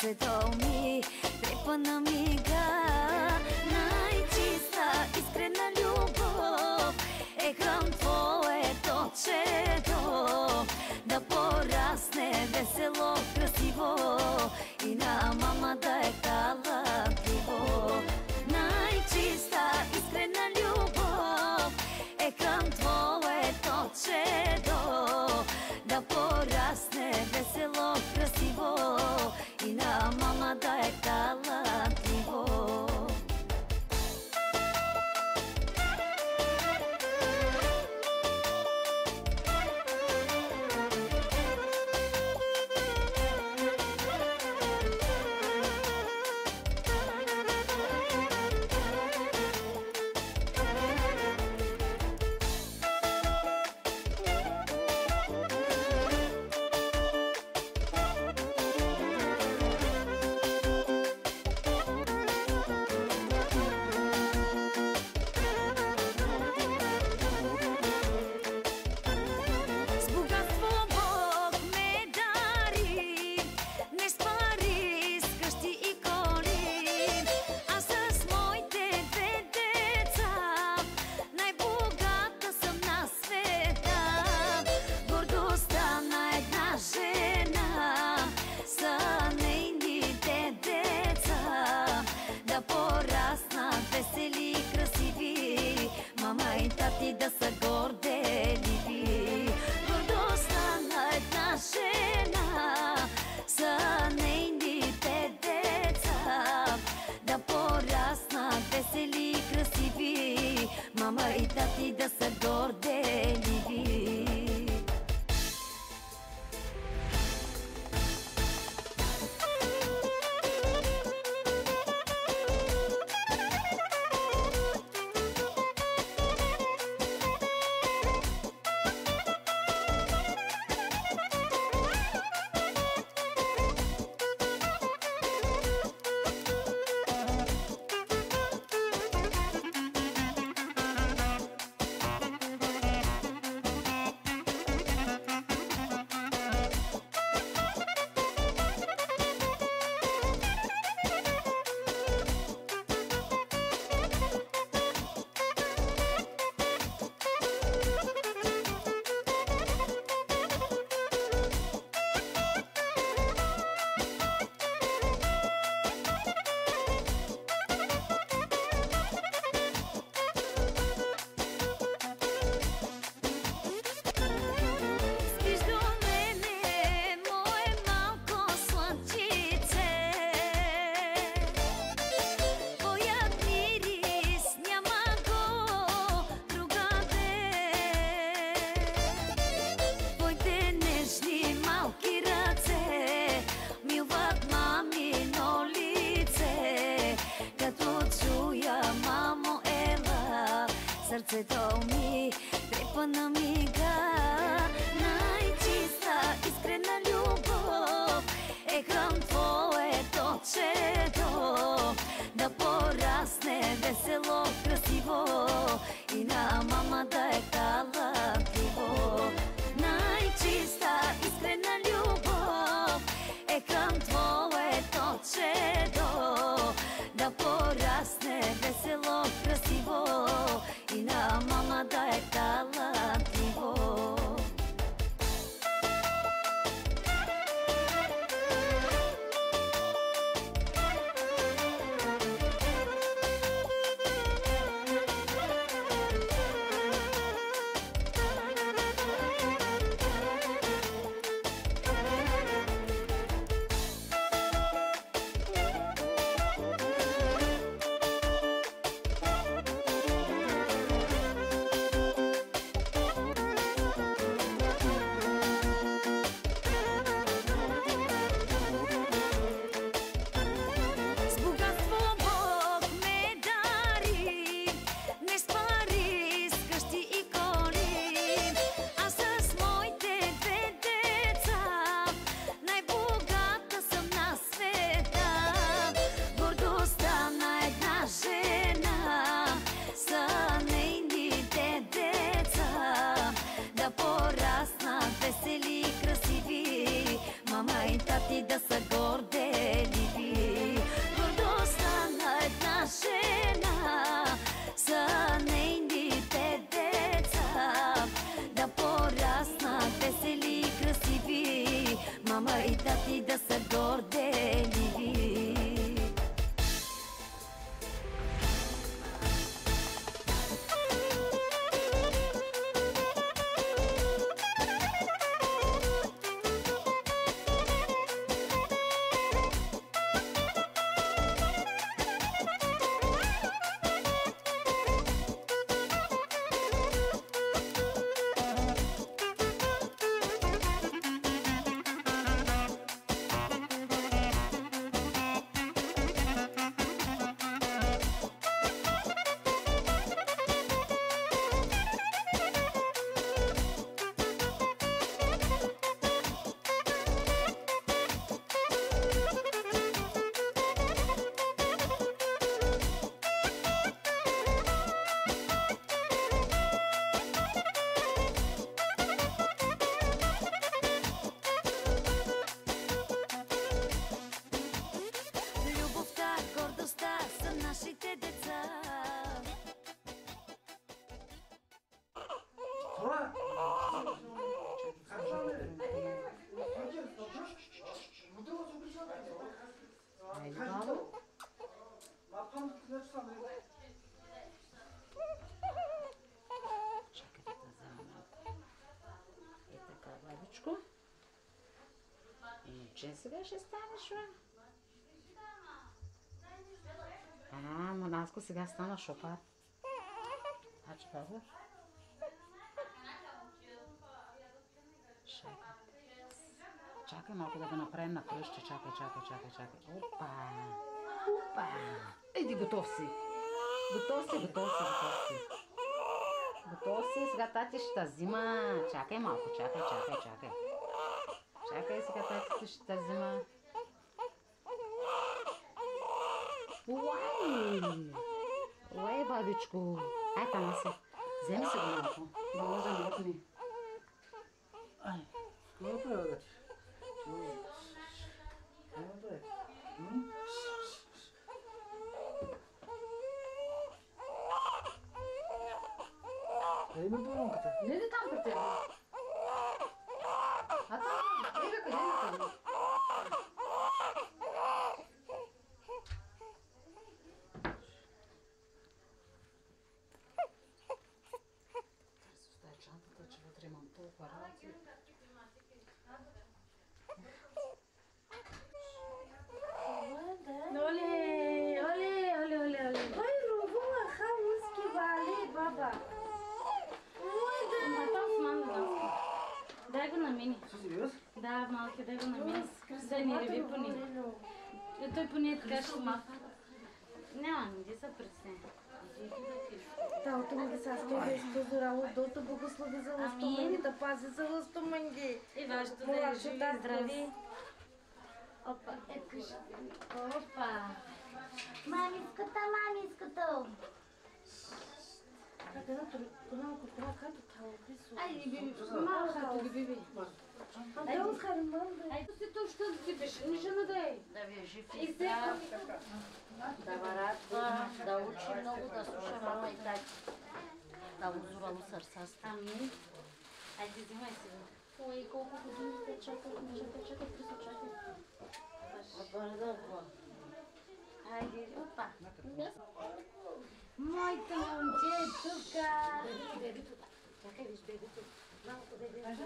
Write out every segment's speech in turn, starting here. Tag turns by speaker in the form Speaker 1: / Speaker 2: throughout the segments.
Speaker 1: Сърцето ми трепа на мига, най-чиста искрена любов е към твоето чедо, да порасне весело, красиво и на мама да е талантливо. Най-чиста искрена любов е към твоето чедо, да порасне весело, красиво и на мама да е талантливо. Да пораснат весели и красиви, мама и тати да са горделиви. Гордостта на една жена са нейните деца, да пораснат весели и красиви, мама и тати да са горделиви. Сърцето ми трепа на мига, най-чиста искрена любов е към твоето чедо, да порасне весело, красиво и на мама да е талантливо. Най-чиста искрена любов е към твоето чедо, да порасне весело, красиво и на мама да е талантливо. Весели и красиви, мама и тати да са горде горделиви. Гордостта на една жена са нейните деца, да пораснат весели и красиви, мама и тати да са горделиви.
Speaker 2: Че сега ще станеш, бе? Монаско сега стана шопар. Че баба? Чакай малко да го направим на кръщи. Чакай. Опа! Иди, готов си. Готов си. Сега тати ще те взима. Чакай малко, чакай. Чакай, сега тати ще те взима. Уай, бабичко. Ай, там си. Вземи се го малко. Да може да мокне.
Speaker 3: Какво правя? Дай ми бурунката.
Speaker 2: Не ли там при теб? Там? Къде там? Оставя чантата, че вътре имам толкова работи. Оле.
Speaker 4: Ой, Рувула, хауски вали, баба.
Speaker 2: Дай го на мини.
Speaker 3: Сериозно?
Speaker 2: Да, малки, дай го на мини. Да ни реви пони. Той поне така ще маха. Няма, не са пресне.
Speaker 4: Талото ми ги саска и да изпозорало, дота благослови за лъстоманги, да пази за лъстоманги.
Speaker 2: И вашето да е живи и здрави. Опа, кажи. Опа.
Speaker 4: Мамиската.
Speaker 2: Айде, биби, малко ги, биби. Айде си точно да ти беше, не жена да е.
Speaker 5: Да ви е жив и здрав, да ва радва, да учи много, да слуша мама и тати. Да озурало сърцаста.
Speaker 2: Амин. Айде, взимай си.
Speaker 4: Ой, колко години те чакат, чакай, Христо, чакай.
Speaker 5: Бърдълко.
Speaker 2: Айде, опа. Моите момче е тука.
Speaker 5: Чакай, виж бебето. Малко бебе.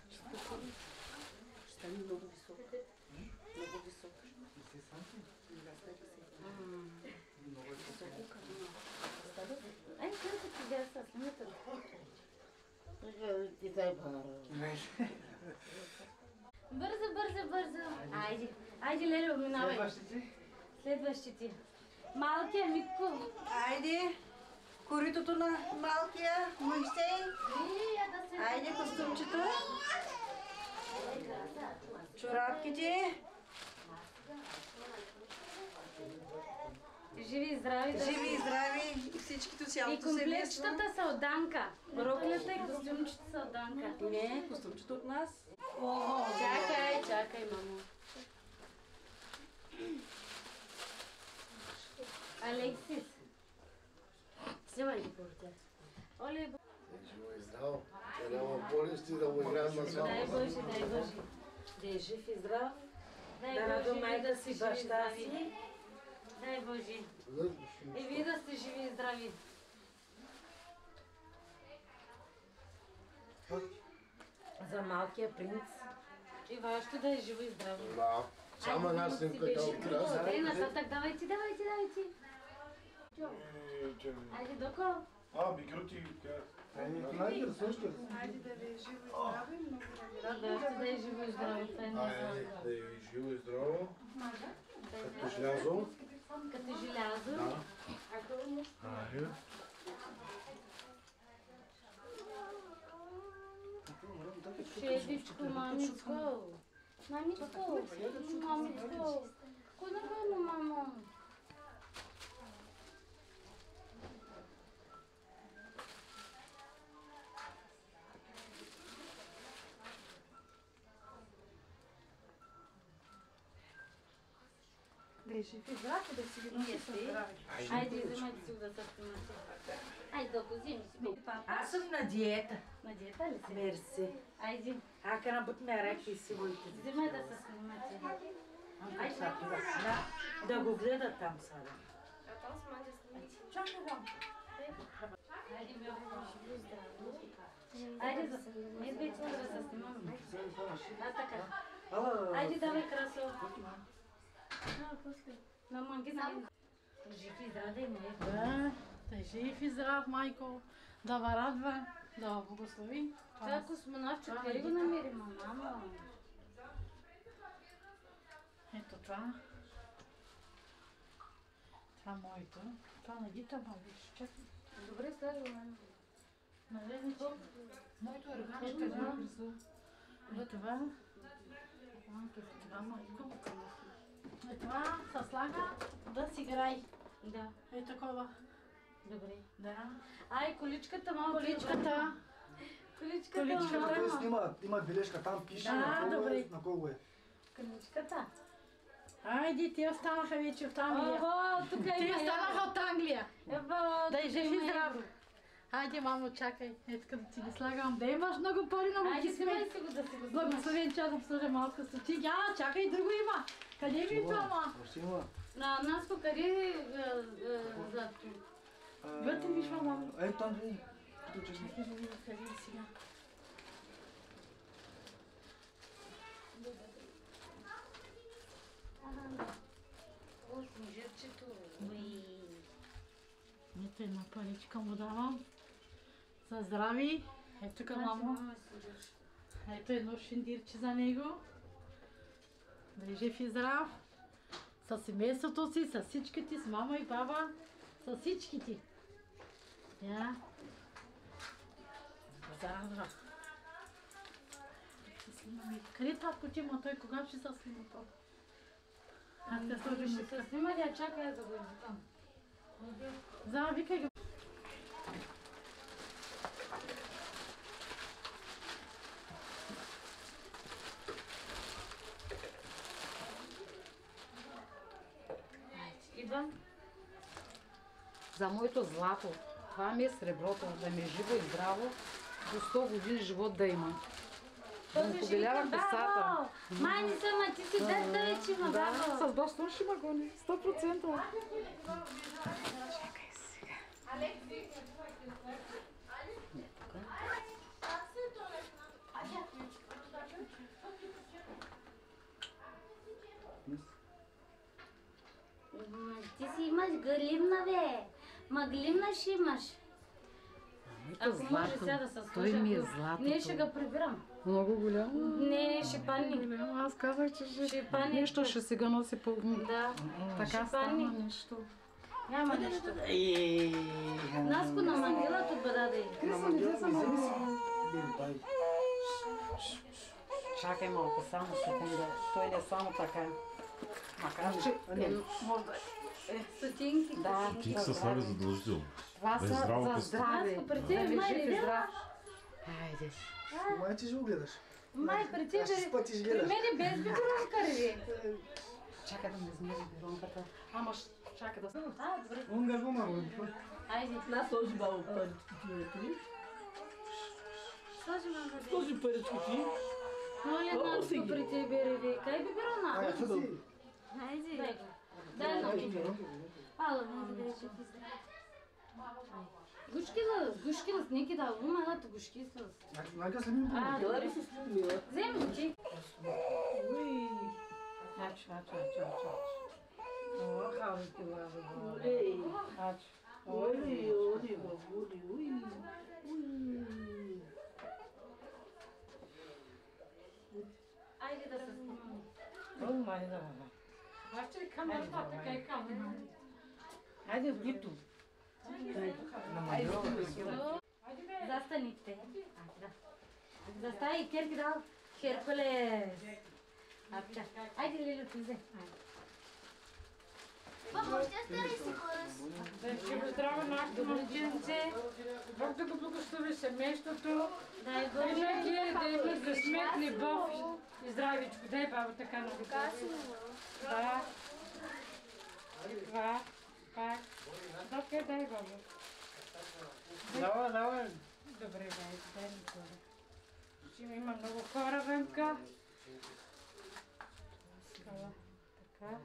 Speaker 5: Ще стане много висок. Много висок.
Speaker 3: Много е
Speaker 5: високо.
Speaker 2: Ай, където ти бях с снимата.
Speaker 5: Ти дай бара.
Speaker 2: Бързо. Айде, Леле, минавай. Следващите. Малкия Митко.
Speaker 6: Айде, коритото на малкия Моисей. Айде, костюмчето. Чорапките.
Speaker 2: Живи и здрави.
Speaker 6: Живи и здрави и всичките
Speaker 2: И
Speaker 6: цялото семейство.
Speaker 2: комплектчетата са от Данка. Роклята и костюмчета са от Данка.
Speaker 6: Не, костюмчето от нас.
Speaker 2: Чакай, мамо.
Speaker 7: ти да го играем на сватба.
Speaker 2: Дай Боже, дай Боже.
Speaker 4: Да е жив и здрав,
Speaker 2: Дай
Speaker 4: да радва
Speaker 2: Боже,
Speaker 4: майка
Speaker 2: да
Speaker 4: си,
Speaker 2: сте живи и
Speaker 4: баща
Speaker 2: здрави.
Speaker 4: си.
Speaker 2: Дай Боже. И вие да сте живи и здрави.
Speaker 4: За малкия принц.
Speaker 2: И вашето да е живо и здраво.
Speaker 7: Да. Само една снимка като краса.
Speaker 2: Дай нататък, давайте. Айде, доко.
Speaker 3: Микроти.
Speaker 7: Найдер също.
Speaker 6: Хайде да ви е живо и здраво и много да ви
Speaker 2: Вашето да е живо и здраво. Това е
Speaker 7: Айде,
Speaker 2: най-важно.
Speaker 7: да е живо и здраво. Като желязо.
Speaker 2: Като желязо.
Speaker 7: Айде.
Speaker 2: Шедичко, мамичко. Мамичко. Кой нормално, мамо?
Speaker 6: Да е жив и здрав и да си ги носи със здраве.
Speaker 2: Айде, вземайте си го да се снимате. Айде, доко, вземи си.
Speaker 4: Аз съм на диета.
Speaker 2: На диета ли си?
Speaker 4: Мерси.
Speaker 2: Айде,
Speaker 4: Ака на бут ме рекли си войте.
Speaker 2: вземай да се снимате.
Speaker 4: Да го гледа там сега.
Speaker 2: Айде, бе, живо и здраво. Айде, не избейте да се снимаме. А, така. Айде, давай красо. На мангина. Жив и здрав да има.
Speaker 8: Да е жив и здрав, майко, да ва радва, да ва благослови.
Speaker 2: Това е космонавчик, къде го намерим, мамо?
Speaker 8: Ето това. Това моето. Това на Гита, ма виж, чакай.
Speaker 2: Добре, слагай, мамо.
Speaker 8: Нали, моето е органичка, да. Е това. Това майко. Е това се слага да си играй.
Speaker 2: Да,
Speaker 8: Е такова.
Speaker 2: добре.
Speaker 8: Да.
Speaker 2: Ай, количката, мамо.
Speaker 8: Количката.
Speaker 2: Количката, мамо.
Speaker 3: Има бележка, там пише
Speaker 8: Да,
Speaker 3: на колко
Speaker 8: добре.
Speaker 3: е. На колко е.
Speaker 2: Количката.
Speaker 8: Айде, те останаха вече от Англия.
Speaker 2: Ого, тук
Speaker 8: Те
Speaker 2: има
Speaker 8: останаха от Англия. Да е жив и здрав.
Speaker 2: здрав.
Speaker 8: Хайде, мамо, чакай. Ето като ти ги слагам. Да имаш много пари на
Speaker 2: Айде,
Speaker 8: мъки
Speaker 2: снимай
Speaker 8: сме.
Speaker 2: си го да си го снимаш.
Speaker 8: Благословен час да служа малко стотинки. А, чакай, друго има. Къде ми е това, ма?
Speaker 3: Още има.
Speaker 2: На нас къде златко?
Speaker 8: Вътре виж, мамо.
Speaker 3: Ето там види.
Speaker 8: Чакай да видя къде е сега.
Speaker 2: О, снежирчето.
Speaker 8: Ето една паричка му давам. За здрави. Ето тук, мамо. Ето едно шиндирче за него. Да е жив и здрав. С семейството си, с всичките, с мама и баба. С всичките. Я. Зарадва. Къде татко ти има той? Кога ще се снима това? Аз те сложим
Speaker 2: Ще се снима, я чакай да го извикам.
Speaker 8: За, викай го.
Speaker 2: Идвам.
Speaker 9: За моето злато, това ми е среброто, да ми е живо и здраво, до 100 години живот да има. Да му побелява косата.
Speaker 2: Май не съм, а ти си дърта вече има, бабо.
Speaker 9: С баща ще ма гони, 100%.
Speaker 2: Ти си имаш галимна, бе. Ма глимна ще имаш.
Speaker 9: Моето
Speaker 2: Ако може сега да
Speaker 9: злато,
Speaker 2: се
Speaker 9: той
Speaker 2: сложи,
Speaker 9: ми е
Speaker 2: ако-
Speaker 9: златото.
Speaker 2: Не, ще го прибирам.
Speaker 9: Много голямо.
Speaker 2: Не, ще падне.
Speaker 9: Аз казах, че
Speaker 2: Ще падне.
Speaker 9: нещо ще си го носи по...
Speaker 2: Да.
Speaker 9: Така
Speaker 2: Ще
Speaker 9: стана
Speaker 2: падне.
Speaker 9: нещо.
Speaker 2: Няма нещо. Наско на мангила тут бада да е.
Speaker 3: На мангела ми вземи си. Дай.
Speaker 9: Чакай малко, само секунда. Той не е само така. Макар че... може да е.
Speaker 2: Стотинки.
Speaker 9: Да.
Speaker 10: Тик се слага задължително.
Speaker 9: Това
Speaker 10: Да е
Speaker 9: са
Speaker 10: здраво
Speaker 9: за
Speaker 10: късно.
Speaker 9: здраве.
Speaker 2: Наско, при
Speaker 9: Да
Speaker 2: тебе
Speaker 9: ми
Speaker 2: май
Speaker 9: жив
Speaker 2: не
Speaker 9: и здрав.
Speaker 2: гледаш?
Speaker 9: Хайде.
Speaker 3: Май ти ще го гледаш.
Speaker 2: Май при
Speaker 3: Аз ще
Speaker 2: тебе.
Speaker 3: спътиш
Speaker 2: При
Speaker 3: гледаш.
Speaker 2: мен без бикоронка, ли?
Speaker 9: Чакай да ме измери биронката. Ама чакай да...
Speaker 2: А, добре.
Speaker 3: Унга гума, бе.
Speaker 2: Айде. Сложи мама.
Speaker 3: Сложи парички ти.
Speaker 2: Моля еднакво при тебе реви. Кай биберона?
Speaker 3: Ай, хубаво.
Speaker 2: Хайде. Дай го. Дай едно биберо. Ала, не да ще ти. Гушкилас, неки да умалата гушкилас.
Speaker 3: Нека слимим.
Speaker 2: Добре. Вземи го ти.
Speaker 9: Ач. О, хаос ти браво. Ач.
Speaker 3: Ой.
Speaker 2: Айде да се снимаме.
Speaker 9: О, май да.
Speaker 8: Аз ще камерата, така и камера.
Speaker 9: Айде в бито.
Speaker 2: Застаните. Застай, Керки дал. Херкулес. Айде, Лилю, ти взе.
Speaker 1: Баба, ще стара и си хора.
Speaker 8: Да ще го здраво нашето момченце. Бог да го благослови семейството.
Speaker 2: Дай го.
Speaker 8: Да имат за смет, любов и здравичко. Дай баба така на
Speaker 1: Така си
Speaker 8: Да. Това. Пак. Добре, дай баба.
Speaker 3: Давай.
Speaker 8: Добре, дай ми това. Ще има много хора вънка. Така.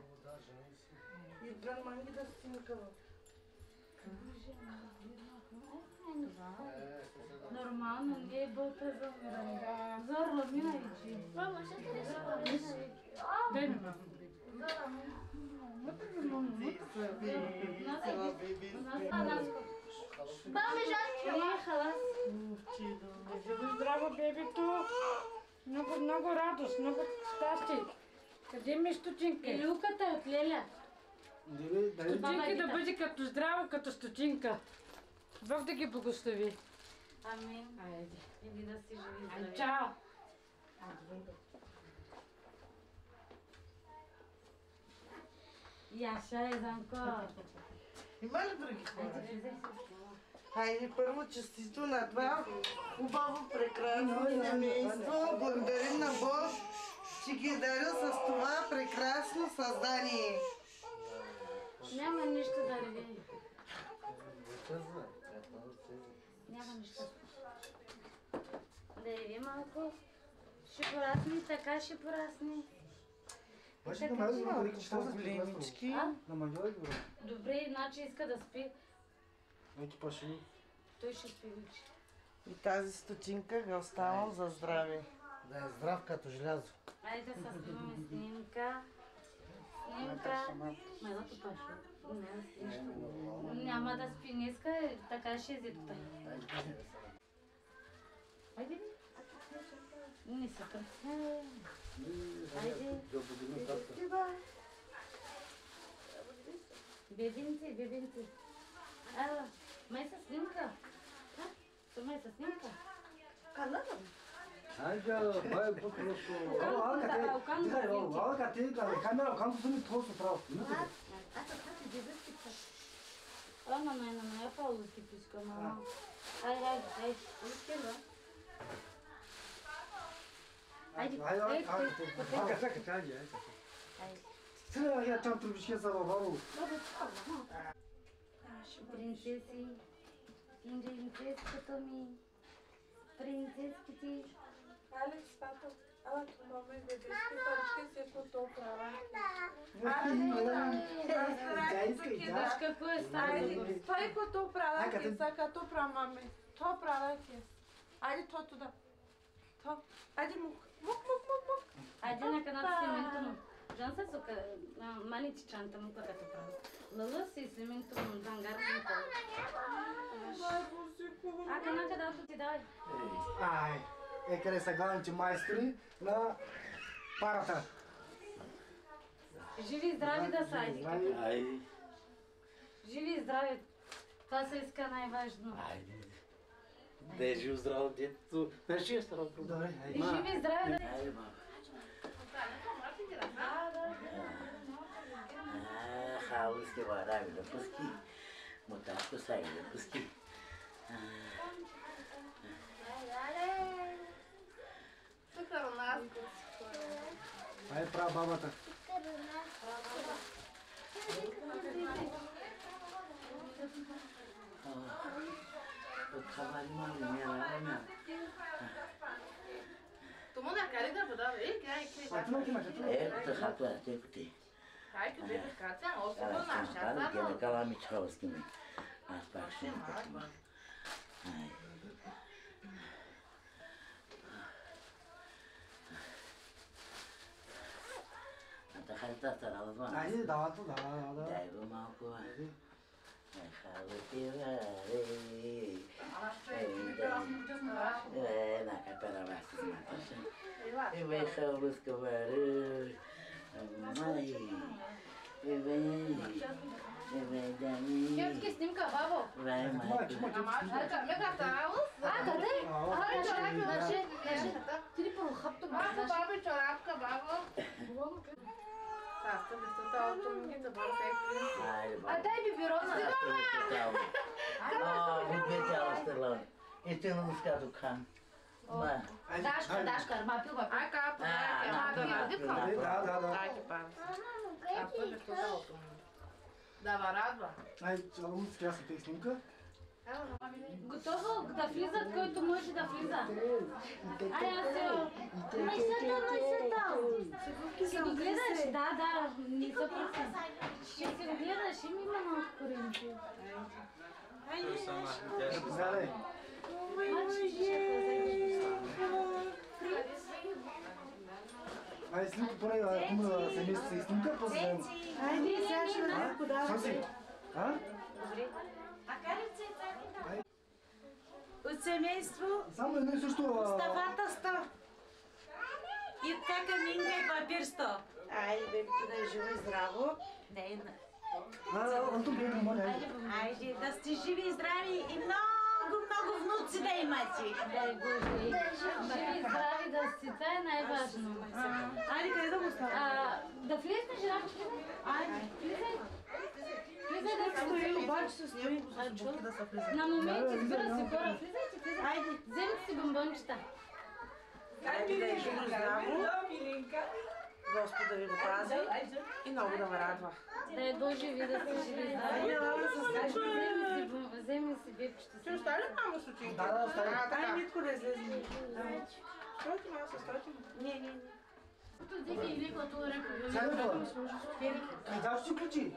Speaker 4: Идвам манги да снимкам.
Speaker 2: Нормално, не е бълта за умиране. Зорла, мина вече.
Speaker 1: Баба, ще те рисуваш.
Speaker 8: Дай ми мама.
Speaker 1: Баба, жалко.
Speaker 2: Не, халас.
Speaker 8: Живо здраво, бебето. Много радост, много щастие. Къде ми е стотинка?
Speaker 2: Илюката е от Леля.
Speaker 8: Стотинка да бъде като здраво, като стотинка. Бог да ги благослови.
Speaker 2: Амин.
Speaker 8: Айде.
Speaker 2: Иди да си живи здрави.
Speaker 8: Чао.
Speaker 2: Яша е Занко.
Speaker 4: Има ли други хора?
Speaker 2: Айде, взе.
Speaker 4: Хайде, първо честито на това хубаво, прекрасно семейство. Благодарим на Бог, че ги е дарил с това прекрасно създание.
Speaker 2: Няма нищо да реви. Няма нищо. Да реви малко. Ще порасне, така ще порасне.
Speaker 3: Баше да ме знам, че това
Speaker 4: Големички.
Speaker 3: На магиора ги
Speaker 2: Добре, значи иска да спи.
Speaker 3: Еки паши.
Speaker 2: Той ще спи вече.
Speaker 4: И тази стотинка ga оставам за здраве.
Speaker 3: Да е здрав като желязо.
Speaker 2: Айде да се снимаме снимка. Снимка. Майлото паша. Не, нищо. Няма да спи днеска, така ще е зипта. Айде. Не се пръсне. Айде. Бебинци. Ела, май се снимка. Май се снимка.
Speaker 3: Айде, бай буквото. Алка те, камера, камера сами толкова право.
Speaker 2: Ана, я по-луски писка, мама. Айде, лускила. Айде,
Speaker 3: Сега я там трубичке за бабаро.
Speaker 2: принцеси, принцеската ми, принцеските.
Speaker 6: Алекс, папа, ала tu mama e bebê, que parece que você botou pra lá.
Speaker 2: Виж какво е стало.
Speaker 6: Той botou pra lá, que sacatou pra mama. То pra lá, que Айде, то туда. То. Айде, мук.
Speaker 2: Айде на каната семейното му. Жан се сука, малите чанта му като право. Лъла си семейното му дангарното. А канака да ти дай.
Speaker 3: Ай, къде са главните майстори на парата.
Speaker 2: Живи и здрави да са, айде. Живи и здрави. Това се иска най-важно.
Speaker 10: Айде. Да е жив здраво детето. Знаеш ли е старо проблем?
Speaker 3: Добре,
Speaker 2: И живи и здрави да...
Speaker 10: Айде, мама. Халуски варави да пуски. Мотако сай да пуски.
Speaker 3: Ай, права бабата.
Speaker 10: От хавали мами, не рана.
Speaker 6: Тому накари да подава.
Speaker 10: Ето хато е, те кути.
Speaker 6: Хайде, бе, кацан, особено
Speaker 10: Ала,
Speaker 6: наша.
Speaker 10: стали гене кала ми чхавски ми. Аз пак ще кутима. Ай. Ата хайта стара да
Speaker 3: Айде, давато, да.
Speaker 10: Дай го малко. Naka pera basta smatasha. E vai xalus cavaru. Mãe. E vem dani.
Speaker 2: Кепки снимка, бабо.
Speaker 10: Vai, mãe.
Speaker 6: Бабо, чорапка, бабо. Саста, бистата, autoмогите, perfect.
Speaker 2: А дай биберона.
Speaker 10: Бетела стелон. E tu não buscar do cão? Mãe.
Speaker 2: Дашка, мапил, мапил.
Speaker 6: Ай, капа,
Speaker 3: Да.
Speaker 6: Ай, кипа. Саста, бистата, autoмогите. Дава радва.
Speaker 3: Айде, ало, сега се тъй снимка.
Speaker 2: Готово да влизат, който може да влиза. Ай, аз се... Ще го гледаш? Да, не се пръсен. Ще си го гледаш, има малко коренци.
Speaker 3: Заповядай. Айде, снимка поне, ако семейство се снимка, после заедно.
Speaker 2: Айде, сега ще да подавам.
Speaker 3: Соси, а?
Speaker 11: От семейство
Speaker 3: Само едно и също...
Speaker 11: Стафата 100. И така Минга и папир 100. Айде, бебето да е живо и здраво.
Speaker 3: Антон, бе, моля, айде.
Speaker 11: Айде, да сте живи и здрави и много внуци да имате.
Speaker 2: Дай Боже, живи и здрави да си, това е най-важно.
Speaker 11: Айде, къде да го оставя?
Speaker 2: Да влезеш, жирафче.
Speaker 11: Айде.
Speaker 2: Влизай да се стои.
Speaker 11: Обаче се стои.
Speaker 2: На моменти спира си хора. Влизайте.
Speaker 11: Айде.
Speaker 2: Вземете си бомбончета.
Speaker 11: Айде да е живо и здраво. Господа ви го пази и много да ме радва.
Speaker 2: Дай Боже, ви да сте живи и здрави. Вземи си бебчета.
Speaker 6: Ще остави ли мамо случай?
Speaker 3: Да, остави.
Speaker 11: Ай, Митко да излезе. Стойте малко, стойте. Не.
Speaker 3: Сега да бъда. Айде, ще си ключи.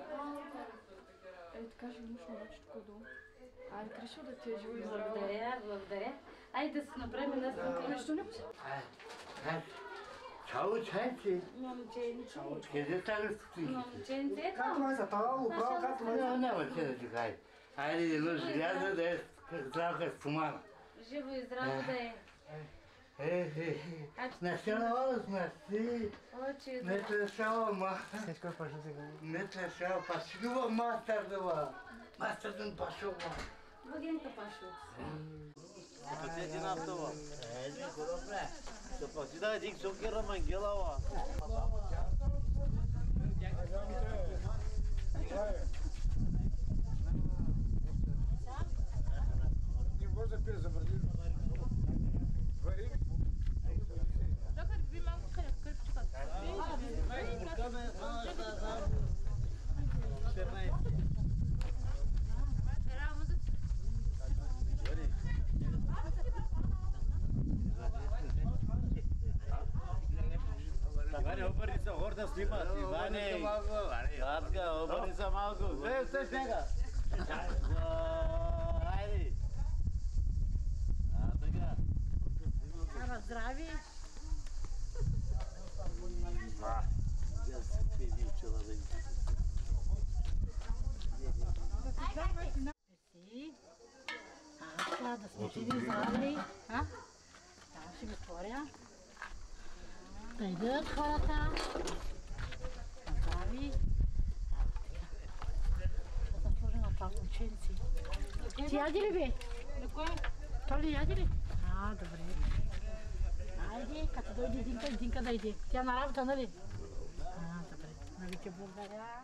Speaker 6: Така ще имаш обаче тук долу. Айде, Кришо, да ти е живо и здраво.
Speaker 2: Благодаря. Айде да си направим една снимка.
Speaker 6: Нещо ли?
Speaker 10: Чао, чайче.
Speaker 2: Момченце.
Speaker 10: Къде става стотинките?
Speaker 2: Момченце, ето.
Speaker 3: Както май са, това го право, както май са.
Speaker 10: Няма че да ти кажа. Айде едно желязо да е здравка стомана.
Speaker 2: Живо и здраво да е.
Speaker 10: Насяла сме си.
Speaker 2: Очи.
Speaker 10: Не трешава ма.
Speaker 3: Всичко е паша сега.
Speaker 10: Не трешава пашилува мастер дава. Мастер ден пашова.
Speaker 2: Багенка пашу.
Speaker 12: Пътете на автова.
Speaker 10: Айде, добре.
Speaker 12: Да пъти да един сокера мангелава.
Speaker 7: Не може да пие за върди. Вари.
Speaker 12: Иване, обърни се, хората снимат. Иване, Ладка, обърни се малко. Стой снега. Айде. Така.
Speaker 11: Ама здрави. Да сте живи и здрави. Ще го отворя. Да идат хората. Здрави. Ще да сложим на това момченци. Ти яди ли бе? Толи яди ли? Добре. Айде, като дойде Динка да иде. Тя на работа, нали? Добре. Много ти благодаря.